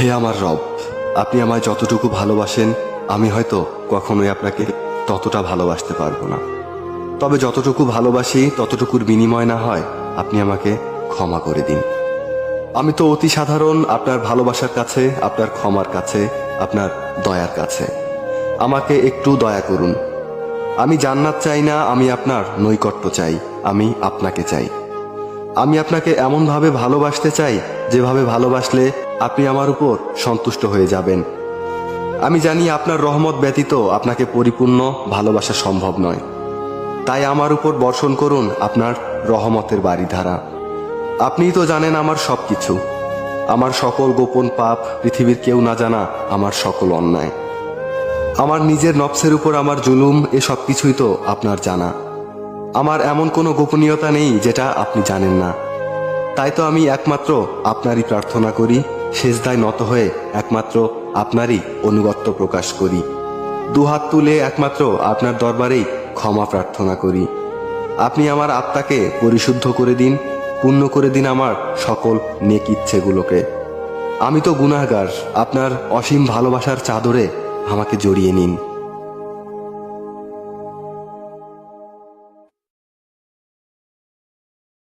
হে আমার রব, আপনি আমায় যতটুকু ভালোবাসেন আমি হয়তো কখনোই আপনাকে ততটা ভালোবাসতে পারবো না। তবে যতটুকু ভালোবাসি ততটুকুর বিনিময় না হয় আপনি আমাকে ক্ষমা করে দিন। আমি তো অতি সাধারণ আপনার ভালোবাসার কাছে, আপনার ক্ষমার কাছে, আপনার দয়ার কাছে। আমাকে একটু দয়া করুন। আমি জান্নাত চাই না, আমি আপনার নৈকট্য চাই, আমি আপনাকে চাই। আমি আপনাকে এমনভাবে ভালোবাসতে চাই যেভাবে ভালোবাসলে আপনি আমার উপর সন্তুষ্ট হয়ে যাবেন। আমি জানি আপনার রহমত ব্যতীত আপনাকে পরিপূর্ণ ভালোবাসা সম্ভব নয়। তাই আমার উপর বর্ষণ করুন আপনার রহমতের বারিধারা। আপনিই তো জানেন আমার সব কিছু, আমার সকল গোপন পাপ, পৃথিবীর কেউ না জানা আমার সকল অন্যায়, আমার নিজের নফসের উপর আমার জুলুম, এ সব কিছুই তো আপনার জানা। আমার এমন কোনো গোপনীয়তা নেই যেটা আপনি জানেন না। তাই তো আমি একমাত্র আপনারই প্রার্থনা করি, সেজদায় নত হয়ে একমাত্র আপনারই অনুগত্য প্রকাশ করি, দুহাত তুলে একমাত্র আপনার দরবারেই ক্ষমা প্রার্থনা করি। আপনি আমার আত্মাকে পরিশুদ্ধ করে দিন, পূর্ণ করে দিন আমার সকল নেক ইচ্ছেগুলোকে। আমি তো গুনাহগার, আপনার অসীম ভালোবাসার চাদরে আমাকে জড়িয়ে নিন।